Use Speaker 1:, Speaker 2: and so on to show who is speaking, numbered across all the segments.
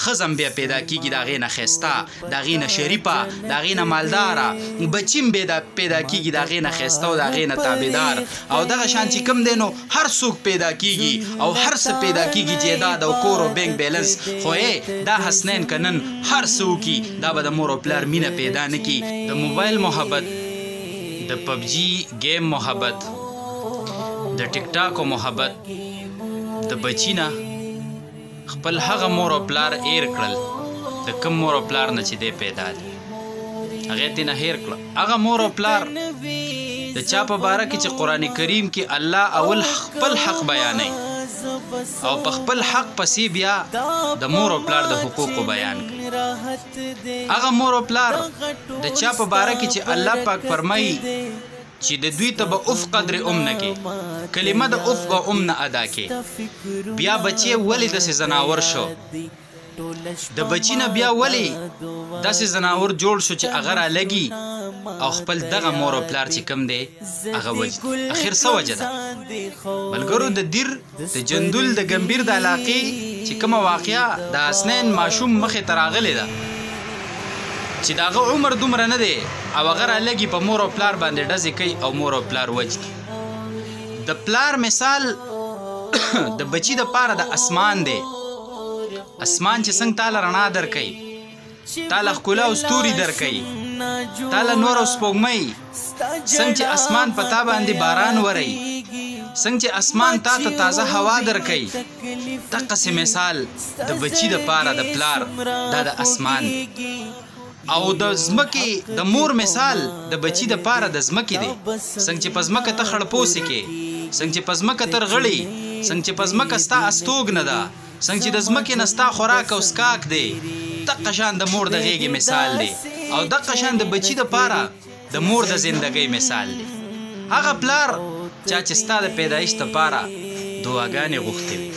Speaker 1: خزم بیا پیدا کیږي د هغې نه ښایسته د هغې نه شریفه د هغې نه مالداره بچیم بیا پیدا کیږي د هغې نه ښایسته او د هغې نه تابعدار او دغه شان چې کوم دی نو هر څوک پیدا کیږي او هر څه پیدا کیږي جیداد او کور او بینک بیلنس خو دا حسنین که نن هر څه وکړي دا به د مور او پلار مینه پیدا نه کړي د موبایل محبت د پبجي گیم محبت د ټیک ټاکو محبت د بچی نه خپل هغه مور او پلار ایر کړل د کم مور او پلار نه چې دی پیدا دی هغې ترې نه هیر کړه هغه مور او پلار د چا په باره کې چې قرآن کریم کې الله اول خپل حق بیانوي او په خپل حق پسې بیا د مور او پلار د حقوقو بیان کوي هغه مور او پلار د چا په باره کې چې الله پاک فرمایي چې د دوی ته به اف قدر نه کې کلمه د اف به نه ادا کې بیا بچی ولې داسې زناور شو د بچی نه بیا ولې داسې زناور جوړ شو چې هغه رالګي او خپل دغه مور او پلار چې کم دی هغه وجد اخر څه وجه ده ملګرو د دیر د جندول د ګمبیر د علاقې چې کومه واقعه د حسنین ماشوم مخې ته راغلې ده چې د هغه عمر دومره نه دی او هغه رالګي په مور او پلار باندې ډزې کوي او مور او پلار وجدي د پلار مثال د بچی د پاره د اسمان دی اسمان چې څنګه تاله رڼا درکوي تاله ښکلا او ستوري درکوي تاله نور او سپوږمۍ څنګه چې اسمان په تا باندې باران وری څنګه چې اسمان تا ته تازه هوا درکوي دقسې مثال د بچی د پاره د پلار دا د اسمان او د ځمکې د مور مثال د بچی د پاره د ځمکې دی څنګه چې په ځمکه ته خړپوسې کې څنګه چې په ځمکه ترغړي څنګه چې په ځمکه ستا استوګنه ده څنګه چې د ځمکې نه ستا خوراک او څښاک دی دقه شان د مور د غېږې مثال دی او دقه شان د بچي دپاره د مور د زندګۍ مثال دی هغه پلار چا چې ستا د پیدایش دپاره دعاګانې غوښتې وي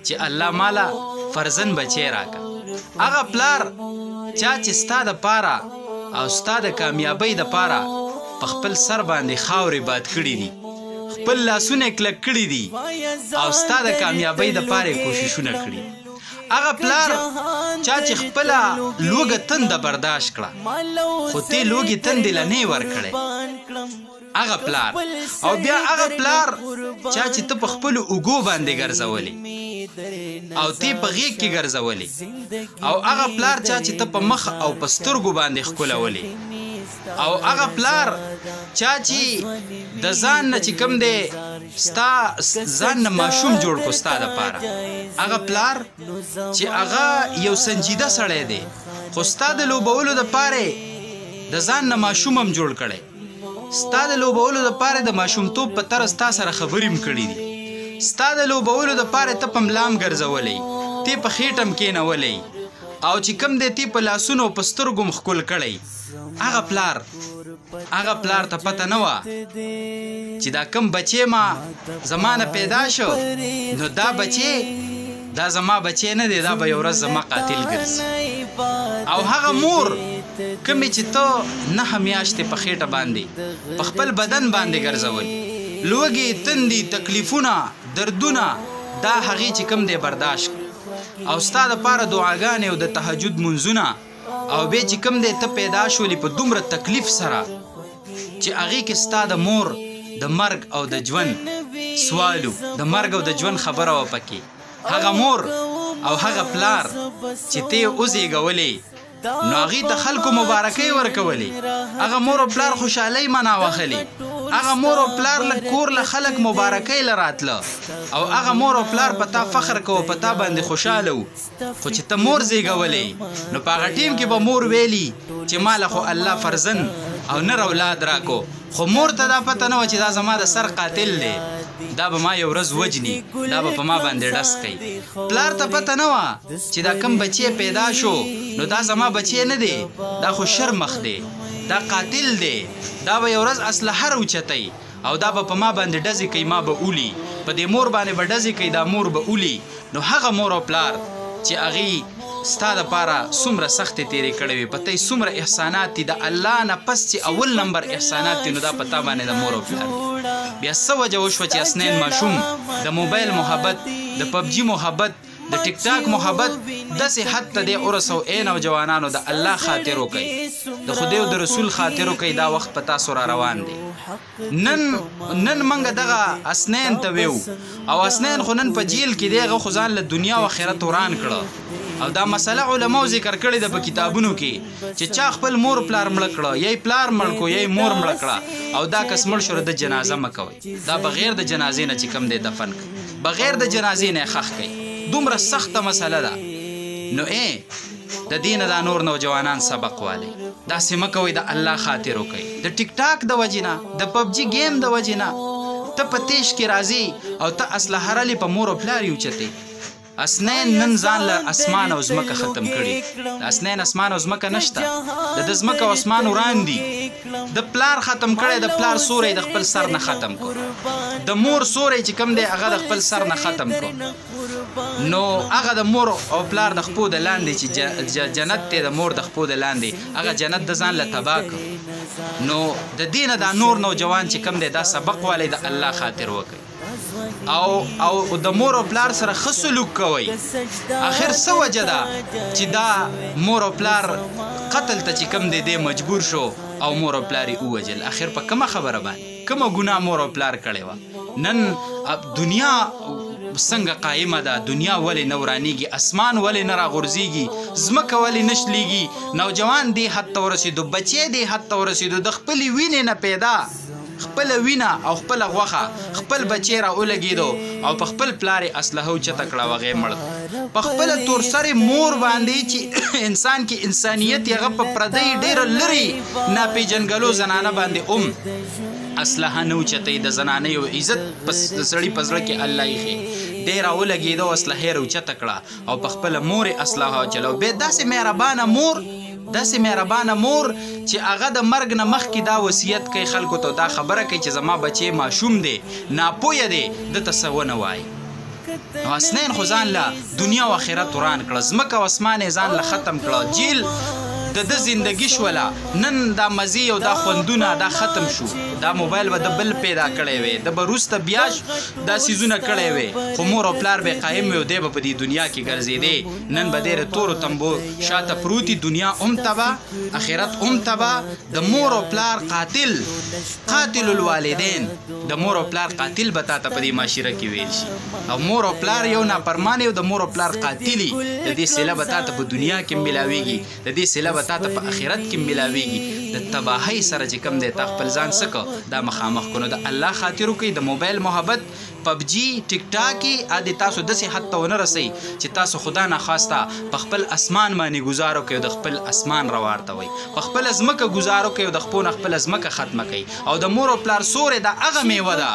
Speaker 1: چې الله ماله فرزند بچی راکړه هغه پلار چا چې ستا دپاره او ستا د کامیابۍ دپاره په خپل سر باندې خاورې باد کړي دي خپل لاسونه کلک کړي دي او ستا د کامیابۍ دپاره کوششونه کړي هغه پلار چا چې خپله لوږه تنده برداشت کړه خو تی لوږې تندې له نه ورکړی هغه پلار او بیا هغه پلار چا چې ته په خپلو اوږو باندې ګرځولې او تی په غېږ کې ګرځولې او هغه پلار چا چې ته په مخ او په سترګو باندې ښکلولې او هغه پلار چا چې د ځان نه چې کوم دی ستا ځان نه ماشوم جوړ کو ستا دپاره هغه پلار چې هغه یو سنجیده سړی دی خو ستا د لوبولو دپاره د ځان نه ماشوم هم جوړ کړی ستا د لوبولو دپاره د ماشومتوب په طرز تا سره خبرې هم کړي دي ستا د لوبولو دپاره ته په ملام ګرځولی تی په خېټه م کېنولی او چې کوم دی تی په لاسونو او په سترګو م ښکل کړی هغه پلار ته پته نه وه چې دا کم بچی ما زما نه پیدا شو نو دا بچی دا زما بچی نه دی دا به یو ورځ زما قاتل ګرځي او هغه مور کومې چې ته 9 میاشتې په خېټه باندې په خپل بدن باندې ګرځولي لوږې تندې تکلیفونه دردونه دا هغې چې کوم دی برداشت او ستا دپاره دعاګانې او د تهجد منځونه او بیا چې کوم دی ته پیدا شولې په دومره تکلیف سره چې هغې کې ستا د مور د مرګ او د ژوند سوالو د مرګ او د ژوند خبره وه پکې هغه مور او هغه پلار چې ته یې وزېږولې نو هغې ته خلکو مبارکۍ ورکولې هغه مور او پلار خوشحالۍ منا وخلې هغه مور او پلار له کور له خلک مبارکۍ له راتله او هغه مور او پلار په تا فخر کوه په تا باندې خوشحاله و خو چې ته مور زېږولې نو په هغه ټیم کې به مور ویلي چې ماله خو الله فرزند او نر اولاد راکو خو مور ته دا پته نه وه چې دا زما د سر قاتل دی دا به ما یو ورځ وجني دا به په ما باندې ډس کوي پلار ته پته نه وه چې دا کم بچی پیدا شو نو دا زما بچی نه دی دا خو شرمخ دی دا قاتل دی دا به یو ورځ اسلحه راوچتئ او دا به په ما باندې ډزې کوي ما به اولی په دې مور باندې به ډزې کوي دا مور به اولی نو هغه مور او پلار چې هغې ستا دپاره څومره سختې تېرې کړې وي په ته یې څومره احسانات دي د الله نه پس چې اول نمبر احسانات دي نو دا په تا باندې د مور او پلار بیا څه وجه وشوه چې حسنین ماشوم د موبایل محبت د پبجي محبت د ټیک ټاک محبت داسې حد ته دی ورسو ای نوجوانانو د الله خاطر وکړئ د خدای او د رسول خاطر وکړئ دا وخت په تاسو را روان دی نن منګه دغه اسنین ته ویو او اسنین خو نن په جیل کې دی هغه خو ځان له دنیا او آخرت وران کړه او دا مسله علماو ذکر کړې ده په کتابونو کې چې چا خپل مور پلار مړ کړه یا پلار مړ کو یا مور مړ کړه او دا کس مړ شو د جنازه مکوي دا بغیر د جنازې نه چې کم دی دفن بغیر د جنازې نه خخ کوي دومره سخته مسله ده نو د دین دا نور نوجوانان سبق والی دا سمه کوي د الله خاطر وکړي د ټیک ټاک د وجینا د پبجی گیم د وجینا ته په تیش کې راځي او ته اسلحه رالي په مور او پلار یو چته اسنین نن ځان له اسمان او زمکه ختم کړي اسنین اسمان او زمکه نشته د زمکه او اسمان وران دي د پلار ختم کړي د پلار سوري د خپل سر نه ختم کړ د مور سوري چې کم دی هغه د خپل سر نه ختم کړ نو هغه د مور او پلار د خپل د لاندې چې جنت ته د مور د خپل د لاندې هغه جنت د ځان له تبا کړ نو د دین دا نور نوجوان چې کم دی دا سبق والی د الله خاطر وکړي او د مور او پلار سره ښه سلوک کوي اخر څه وجه ده چې دا مور او پلار قتل ته چې کم دی مجبور شو او مور او پلار یې ووجل اخر په کومه خبره باندې کومه ګناه مور او پلار کړې وه نن دنیا څنګه قایمه ده دنیا ولې نه ورانیږي اسمان ولې نه راغورځېږي ځمکه ولې نه شلیږي نوجوان دې حد ته ورسېدو بچی دې حد ته ورسېدو د خپلې وینې نه پیدا خپل وینا او خپل غوخه خپل بچی را ولګیدو او په خپل پلار اسلحه اوچته کړه وغې مړ په خپل تورسرې مور باندې چې انسان کې انسانیت یې په پردی ډېره لري ناپېژنګلو زنانه باندې اسلحه نه اوچتې د زنانه یو عزت پس د سړي په زړه کې الله یې ډېر را ولګېدو اسلحه یې اوچته کړه او په خپله مور یې اسلحه وچلو بیا داسې مهربانه مور داسې مهربانه مور چې هغه د مرګ نه مخکې دا وصیت کوي خلکو ته دا خبره کوي چې زما بچی ماشوم دی ناپویه دی دته څه ونه وایي نو اسنین خو ځان له دنیا او آخرت وران کړه ځمکه او اسمان یې ځان له ختم کړه جیل د زندگی شوله نن دا مزي او دا خوندونه دا ختم شو دا موبایل به د بل پیدا کړی وي د به وروسته بیا دا سیزونه کړی وي خو مور او پلار به قایم وي او دی به په دې دنیا کې ګرځېدی نن به ډېره تورو تمبو شاته پروتي دنیا هم تباه آخرت هم تباه د مور او پلار قاتل الوالدین د مور او پلار قاتل به تا ته په دې معاشره کې ویل شي او مور او پلار یو نافرمان یو د مور او پلار قاتلي د دې سیله به تا ته په دنیا کې ملاویږي د دې سیله به تا ته په آخرت کې ملاویږي د تباهۍ سره چې کم دی تا خپل ځان څه دا مخامخ کړو د الله خاطر وکړئ د موبایل محبت پبجی ټیک ټاک ادي تاسو داسې حد ته ونه رسئ چې تاسو خدا ناخواسته په خپل اسمان باندې ګزار وکړئ د خپل اسمان راوارتوئ په خپل ځمکه ګزار وکړئ د خپل ځمکه ختمه کړئ او د مور او پلار سورې دا هغه میوه ده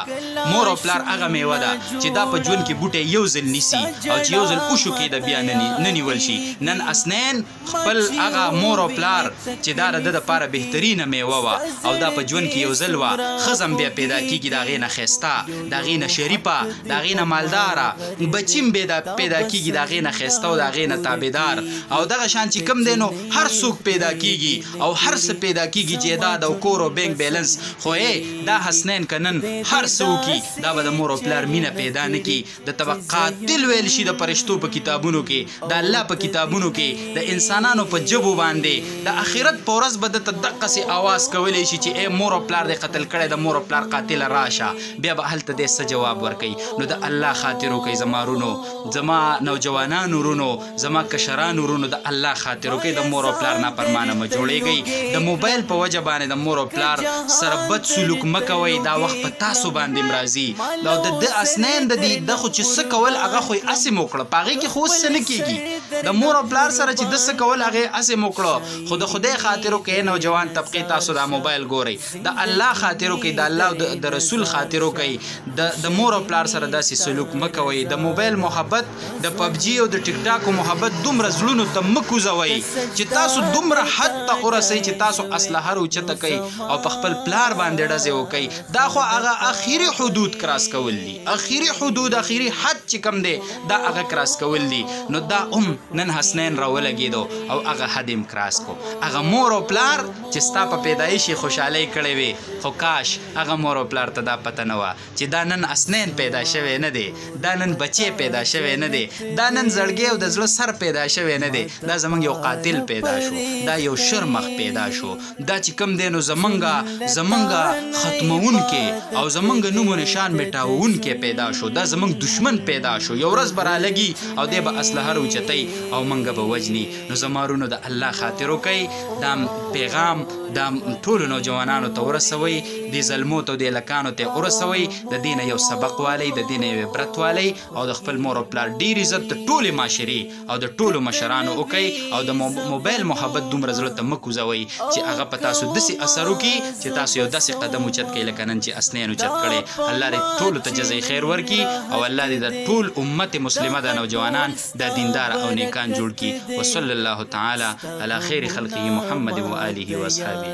Speaker 1: مور او پلار هغه میوه ده چې دا په ژوند کې بوټی یو ځل نیسي او چې یو ځل اوشو کې د بیا نه نیول شي نن اسنین خپل هغه مور او پلار چې دا د دپاره بهترینه میوه وه او دا په ژوند کې یو ځل وه ښځه بیا پیدا کېږي د هغې نه ښایسته د هغې نه شریفه د هغې نه مالداره بچیم پیدا کېږي د هغې نه ښایسته او د هغې نه تابعدار او دغه شان چې کوم دی نو هر څوک پیدا کېږي او هر څه پیدا کېږي جیداد او کور او بینک بیلنس خو دا حسنین که نن هر څه وکړي دا به د مور او پلار مینه پیدا نه کړي د ته به قاتل ویل شي د فرشتو په کتابونو کې د الله په کتابونو کې د انسانانو په ژبو باندې د آخرت په ورځ به درته دقسې اواز کولی شي چې ای مور او پلار دې قتل کړی د مور او پلار قاتله راشه بیا به هلته دې څه جواب ورکوي نو د الله خاطر وکړئ زما رونو زما نوجوانانو رونو زما کشرانو رونو د الله خاطر وکړئ د مور او پلار نافرمانه مه جوړېږئ د موبایل په وجه باندې د مور او پلار سره بد سلوک مه کوئ دا وخت په تاسو باندې هم راځي او د ده اسنین د دې ده خو چې څه کول هغه خو یې هسې مو کړه په هغې کې خو اوس څه نه کېږي د مور او پلار سره چې ده څه کول هغې هسې مو کړه خو د خدای خاطر وکړئ نوجوان طبقې تاسو دا موبایل ګورئ د الله خاطر وکړئ د الله او د رسول خاطر وکړئ د مور او پلار سره داسې سلوک مه کوئ د موبایل محبت د پبجي او د ټیک ټاک محبت دومره زړونو ته مه کوزوئ چې تاسو دومره حد ته ورسئ چې تاسو اسلحه راوچته کوئ او په خپل پلار باندې ډزې وکئ دا خو هغه اخري حدود کراس کول دي اخري حدود اخري حد چې کوم دی دا هغه کراس کول دي نو دا نن حسنین راولګېدو او هغه حد یم کراس کو. هغه مور او پلار چې ستا په پیدایشي خوشحالۍ کړې وي، خو کاش هغه مور او پلار ته دا پته نه وه چې دا نن حسنین پیدا شوی نه دی، دا نن بچی پیدا شوی نه دی، دا نن زړګی او د زړه سر پیدا شوی نه دی، دا زمونږ یو قاتل پیدا شو، دا یو شرمخ پیدا شو، دا چې کوم دی نو زمونږ ختمونکې او زمونږ نوم و نشان میټاوونکې پیدا شو، دا زمونږ دشمن پیدا شو. یو ورځ به رالګي او دی به اسلحه راوچتوي او موږ به وجني. نو زما ورونو د الله خاطر وکئ، دا پیغام دا ټولو نوجوانانو ته ورسوئ، دې زلمو ته او دې هلکانو ته یې ورسوئ، د دې نه یو سبق والئ، د دې نه یو عبرت والئ او د خپل مور او پلار ډېر عزت د ټولې معاشرې او د ټولو مشرانو وکئ او د موبایل محبت دومره زړه ته مه کوزوئ چې هغه په تاسو داسې اثر وکړي چې تاسو یو داسې قدم اوچت کړئ لکه نن چې حسنین اوچت کړی. الله دې ټولو ته جزای خیر ورکړي او الله دې د ټول امت مسلمه د نوجوانان دا دیندار او نیکان جوړ کړي. وصلی الله تعالی علی خیر خلقه محمد و آله و اصحابه.